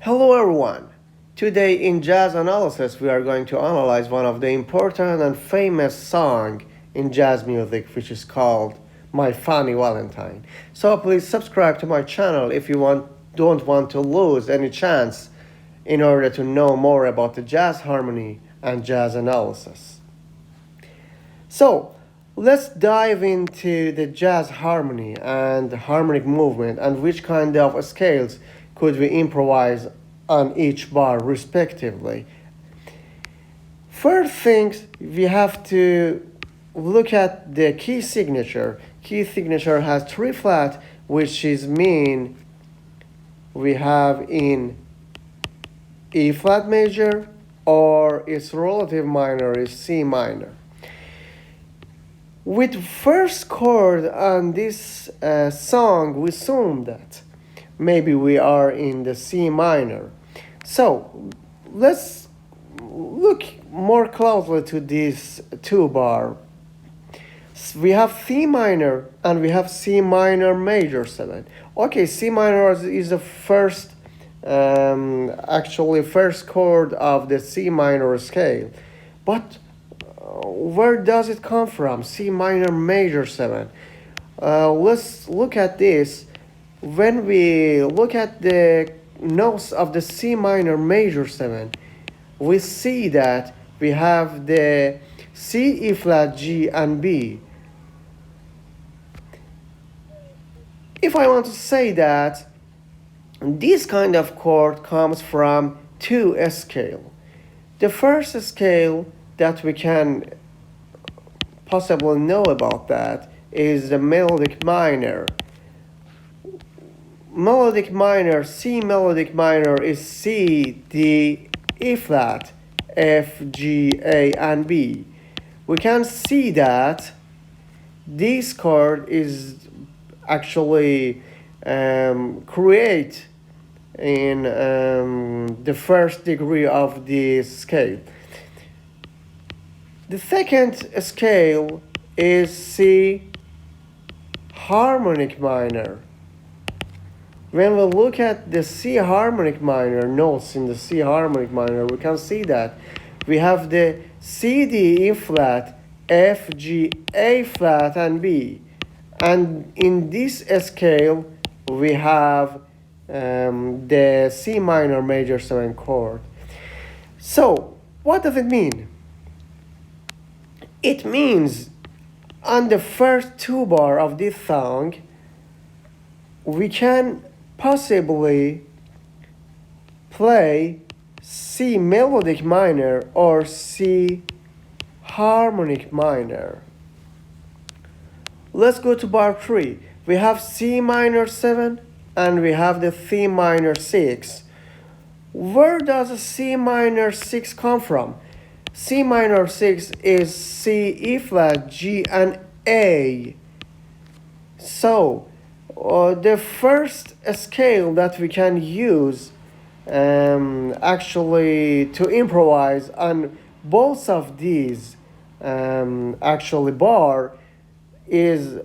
Hello everyone! Today in Jazz Analysis we are going to analyze one of the important and famous song in jazz music which is called My Funny Valentine. So please subscribe to my channel if you don't want to lose any chance in order to know more about the jazz harmony and jazz analysis. So let's dive into the jazz harmony and harmonic movement and which kind of scales could we improvise on each bar respectively. First things, we have to look at the key signature. Key signature has 3 flat, which is mean we have in E flat major or its relative minor is C minor. With first chord on this song, we assume that maybe we are in the C minor. So let's look more closely to this 2 bar. We have C minor and we have C minor major 7. Okay, C minor is the first first chord of the C minor scale. But where does it come from? C minor major 7. Let's look at this. When we look at the notes of the C minor major 7, we see that we have the C, E flat, G, and B. If I want to say that this kind of chord comes from 2 scales. The first scale that we can possibly know about that is the melodic minor. Melodic minor, C melodic minor is C, D, E flat, F, G, A, and B. We can see that this chord is actually create in the first degree of the scale. The second scale is C harmonic minor. When we look at the C harmonic minor notes in the C harmonic minor, we can see that we have the C, D, E flat, F, G, A flat, and B. And in this scale, we have the C minor major 7 chord. So, what does it mean? It means on the first 2 bar of this song, we can possibly play C melodic minor or C harmonic minor. Let's go to bar 3. We have C minor 7 and we have the C minor 6. Where does a C minor 6 come from? C minor 6 is C, E flat, G, and A. So the first scale that we can use actually to improvise on both of these bar is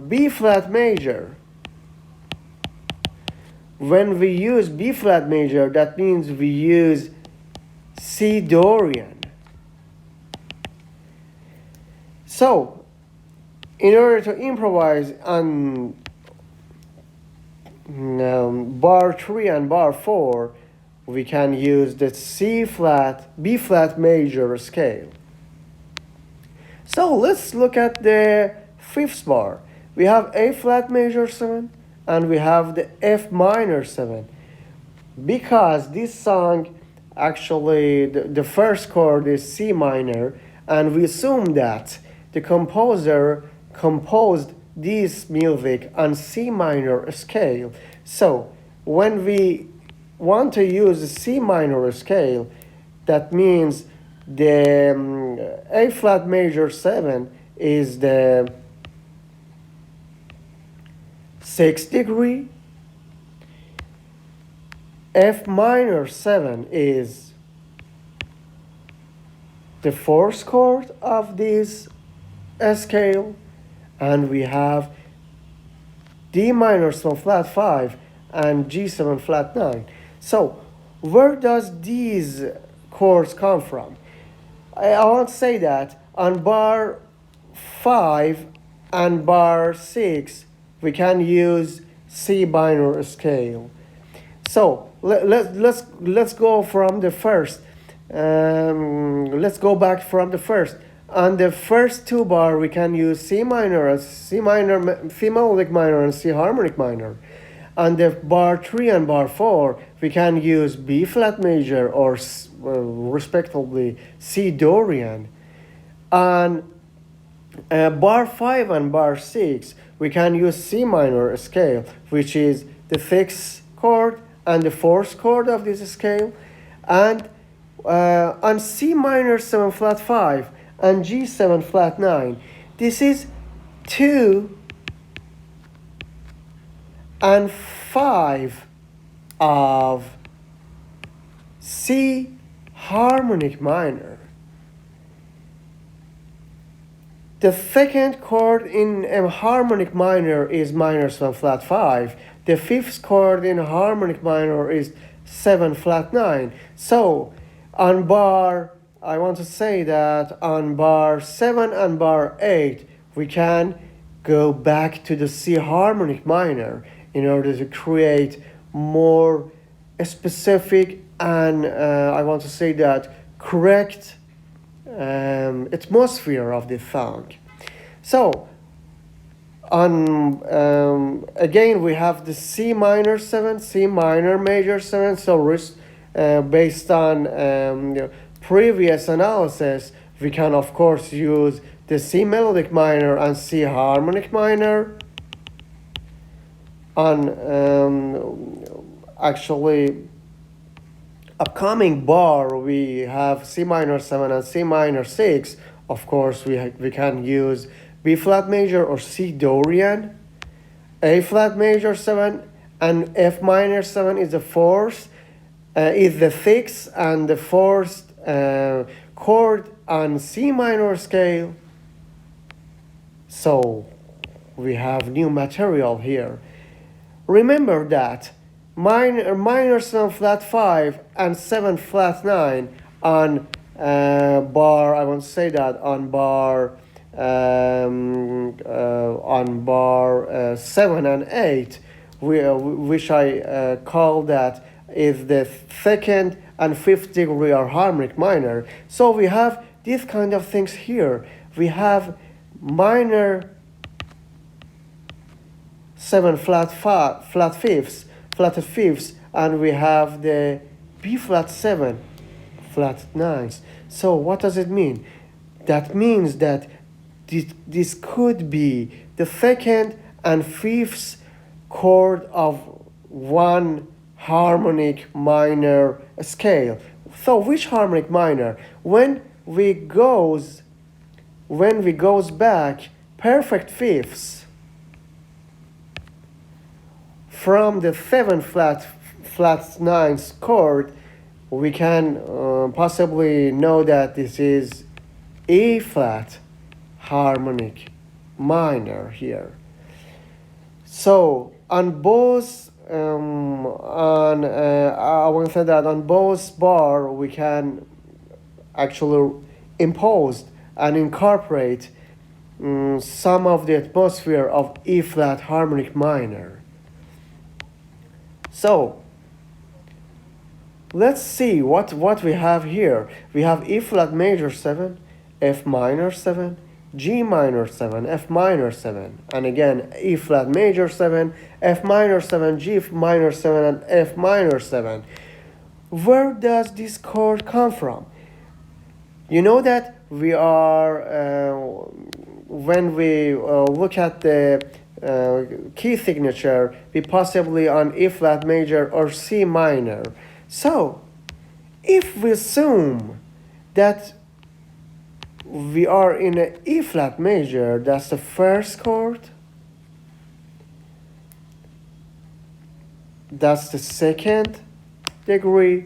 B flat major. When we use B flat major, that means we use C Dorian. So in order to improvise on bar 3 and bar 4, we can use the C flat, B flat major scale. So let's look at the 5th bar. We have A flat major 7 and we have the F minor 7. Because this song actually the first chord is C minor, and we assume that the composer composed this music on C minor scale. So when we want to use a C minor scale, that means the A flat major 7 is the 6th degree. F minor 7 is the 4th chord of this scale, and we have D minor 7 flat 5 and G7 flat 9. So, where does these chords come from? I want to say that on bar 5 and bar 6, we can use C minor scale. So let's go from the first. Let's go back from the first. On the first two bar, we can use C minor, C minor, C melodic minor, and C harmonic minor. On the bar 3 and bar 4, we can use B flat major or respectively C Dorian. On bar 5 and bar 6, we can use C minor scale, which is the fifth chord and the fourth chord of this scale. And on C minor 7 flat 5 and G7 flat 9, this is 2 and 5 of C harmonic minor. The second chord in harmonic minor is minor 7 flat 5. The fifth chord in harmonic minor is 7 flat 9. So on bar, I want to say that on bar 7 and bar 8, we can go back to the C harmonic minor in order to create more specific and I want to say that correct atmosphere of the song. So on again we have the C minor 7, C minor major 7. So based on previous analysis, we can of course use the C melodic minor and C harmonic minor. On actually upcoming bar, we have C minor 7 and C minor 6. Of course, we can use B flat major or C Dorian, A flat major 7, and F minor 7 is the fourth, is the sixth and the fourth chord on C minor scale. So we have new material here. Remember that minor 7 flat 5 and 7 flat 9 on bar, I want to say that on bar 7 and 8, which I call that is the second and fifth degree or harmonic minor. So we have these kind of things here. We have minor 7 flat fifths, and we have the B flat 7 flat 9s. So what does it mean? That means that this could be the second and fifth chord of one harmonic minor scale. So which harmonic minor? When we goes back perfect fifths from the 7 flat 9th chord, we can possibly know that this is E flat harmonic minor here. So on both I want to say that on both bar we can actually impose and incorporate some of the atmosphere of E flat harmonic minor. So let's see what we have here. We have E flat major 7, F minor 7, G minor 7, F minor 7, and again E flat major 7, F minor 7, G minor 7, and F minor 7. Where does this chord come from? You know that we are, when we look at the key signature, we possibly on E flat major or C minor. So if we assume that we are in an E flat major, that's the first chord, that's the second degree,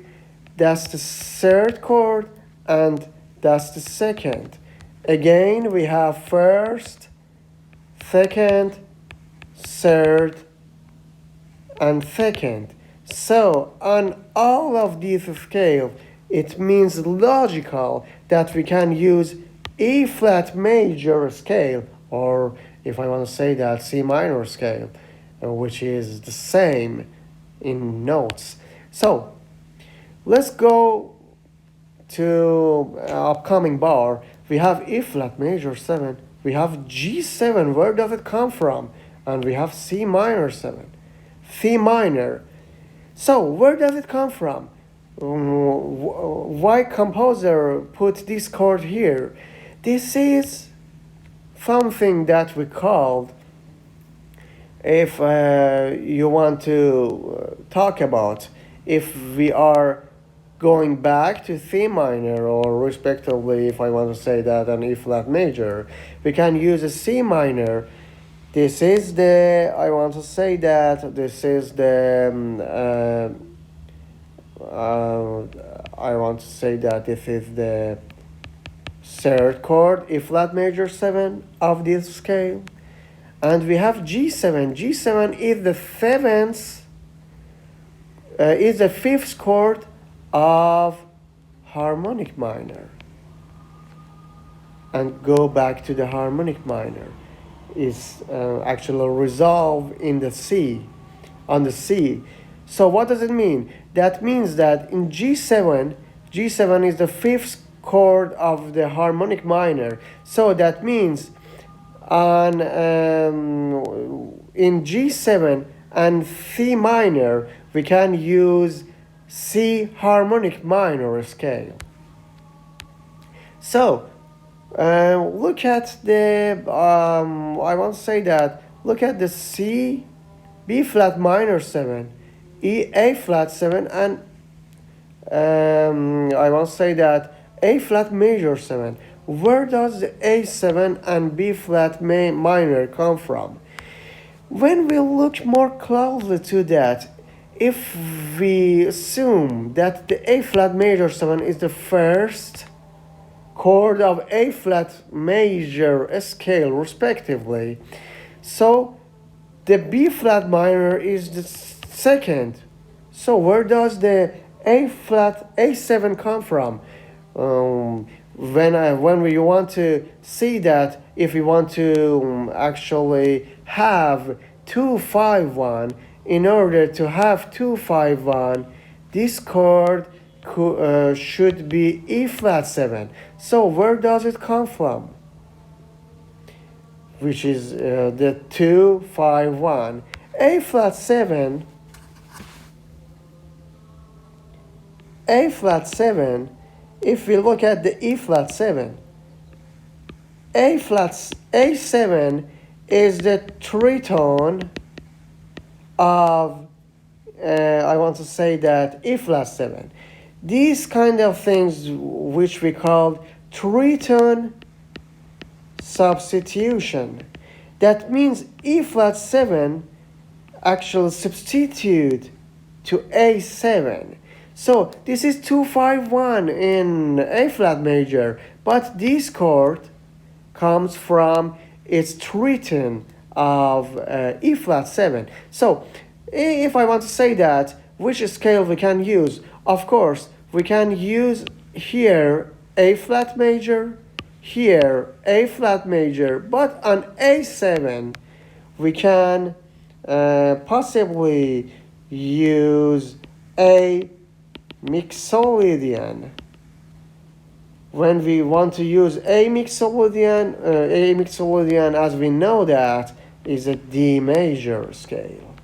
that's the third chord, and that's the second. Again, we have first, second, third, and second. So on all of these scales, it means logical that we can use E flat major scale, or if I want to say that, C minor scale, which is the same in notes. So let's go to upcoming bar. We have E flat major 7, we have G7, where does it come from? And we have C minor 7, C minor. So where does it come from? Why composer put this chord here? This is something that we called, if you want to talk about, if we are going back to C minor, or respectively, if I want to say that, an E flat major, we can use a C minor. This is the, I want to say that, this is the, I want to say that this is the third chord, E flat major 7 of this scale. And we have G7. G7 is the seventh, is the fifth chord of harmonic minor. And go back to the harmonic minor. Is actually resolved in the C, on the C. So what does it mean? That means that in G7, G7 is the fifth chord of the harmonic minor. So that means on in G7 and C minor, we can use C harmonic minor scale. So look at the, I want to say that, look at the C, B flat minor 7, E, A flat 7, and I want to say that A flat major 7. Where does the A7 and B flat minor come from? When we look more closely to that, if we assume that the A flat major 7 is the first chord of A flat major scale respectively, so the B flat minor is the second. So where does the A flat A7 come from? When we want to see that, if we want to actually have 2-5-1, in order to have 2-5-1, this chord should be E flat 7. So where does it come from? Which is the 2-5-1. A flat 7. A flat 7. If we look at the E flat 7, A flat A7 is the tritone of I want to say that E flat 7. These kind of things which we call tritone substitution. That means E flat 7 actually substitute to A7. So this is 2-5-1 in A flat major, but this chord comes from its tritone of E flat 7. So if I want to say that, which scale we can use? Of course, we can use here A flat major, here A flat major, but on A7 we can possibly use A mixolydian. When we want to use A mixolydian, as we know that, is a D major scale.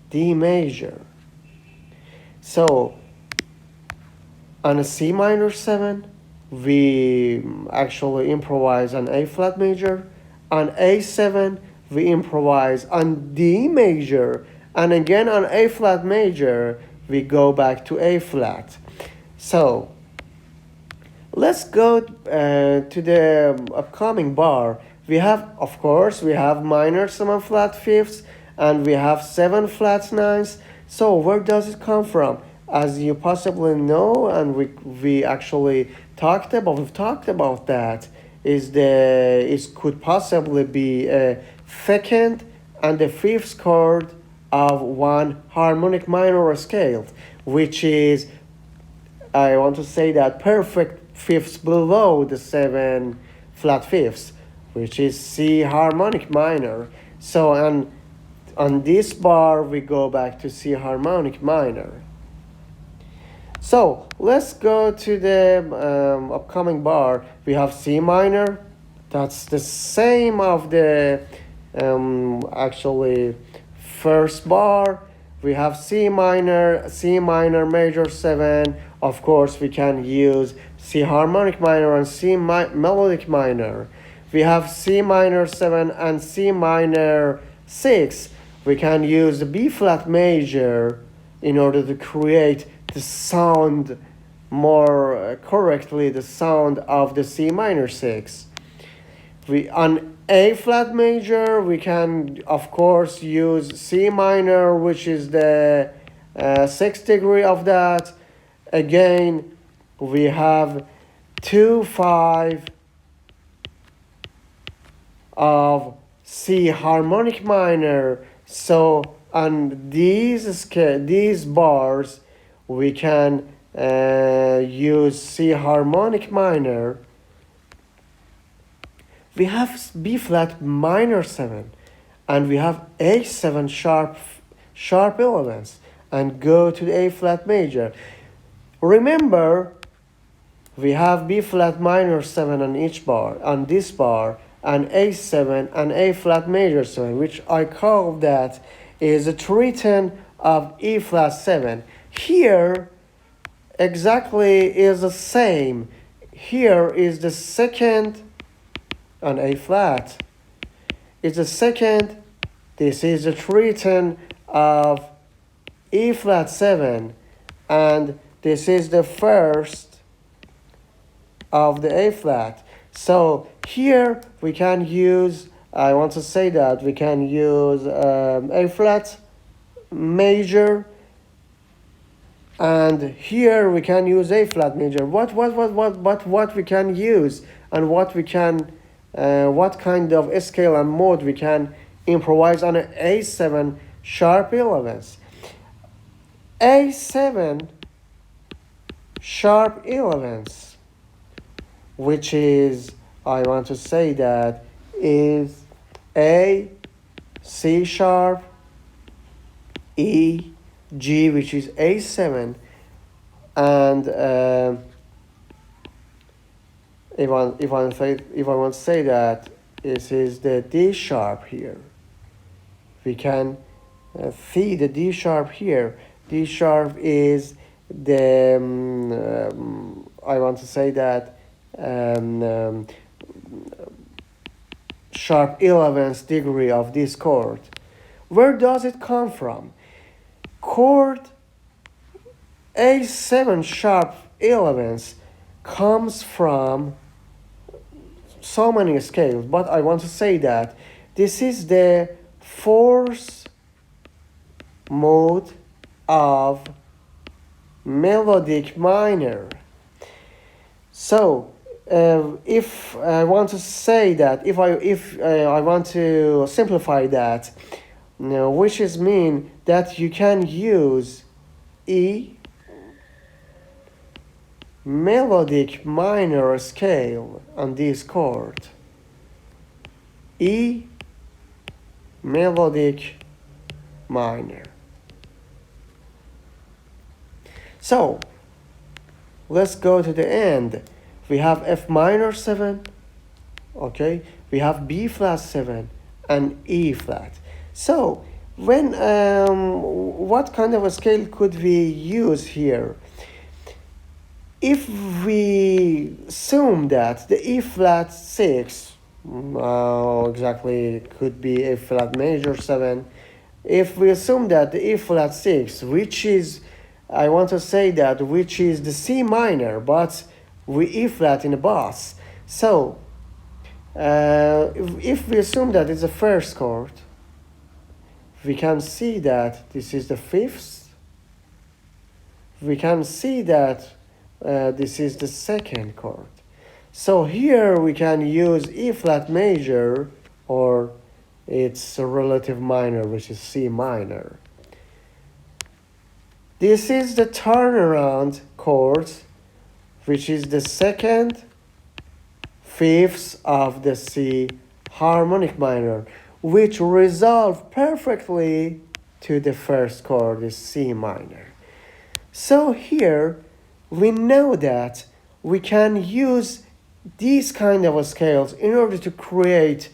D major. So on a C minor 7, we actually improvise on A flat major. On A7, we improvise on D major. And again on A flat major, we go back to A flat. So let's go to the upcoming bar. We have, of course, we have minor 7 flat fifths, and we have 7 flat ninths. So where does it come from? As you possibly know, and we actually talked about that, is it could possibly be a second and the fifth chord of one harmonic minor scale, which is, I want to say that, perfect fifths below the 7 flat fifths, which is C harmonic minor. So on this bar, we go back to C harmonic minor. So let's go to the upcoming bar. We have C minor. That's the same of the actually first bar. We have C minor major 7. Of course, we can use C harmonic minor and C melodic minor. We have C minor 7 and C minor 6. We can use the B flat major in order to create the sound more correctly, the sound of the C minor 6. On A flat major, we can of course use C minor, which is the 6th degree of that. Again, we have 2/5 of C harmonic minor. So on these bars, we can use C harmonic minor. We have B flat minor 7, and we have A7 sharp 11s, and go to the A flat major. Remember, we have B flat minor 7 on each bar, on this bar, and A7 and A flat major 7, which I call that is a tritone of E flat 7. Here exactly is the same. Here is the second on A flat. It's the second. This is the tritone of E flat 7, and this is the first of the A flat. So here we can use, I want to say that we can use A flat major, and here we can use A flat major. What we can use, and what we can, what kind of scale and mode we can improvise on an A7 sharp 11s. A7 sharp 11s, which is, I want to say that, is A, C sharp, E, G, which is A7, and if I want to say that this is the D sharp here, we can see the D sharp here. D sharp is the I want to say that sharp 11th degree of this chord. Where does it come from? Chord A7 sharp 11th comes from so many scales, but I want to say that this is the fourth mode of melodic minor. So if I want to say that, if I want to simplify that, which is mean that you can use E melodic minor scale on this chord. E melodic minor. So let's go to the end. We have F minor 7, okay? We have B flat 7 and E flat. So when what kind of a scale could we use here? If we assume that the E flat 6 exactly could be A flat major 7, if we assume that the E flat 6, which is, I want to say that, which is the C minor, but we E flat in the bass. So if we assume that it's the first chord, we can see that this is the fifth. We can see that this is the second chord. So here we can use E flat major, or its relative minor, which is C minor. This is the turnaround chord, which is the second fifth of the C harmonic minor, which resolve perfectly to the first chord, the C minor. So here we know that we can use these kind of scales in order to create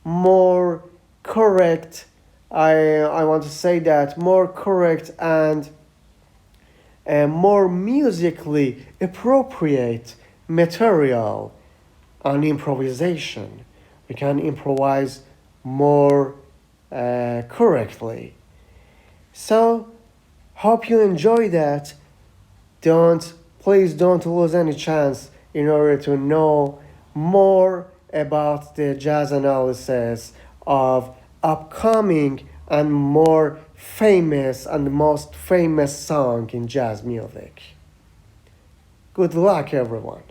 more correct, I want to say that, more correct and more musically appropriate material on improvisation. We can improvise more correctly. So, hope you enjoy that. Please don't lose any chance in order to know more about the jazz analysis of upcoming and more famous and most famous song in jazz music. Good luck, everyone.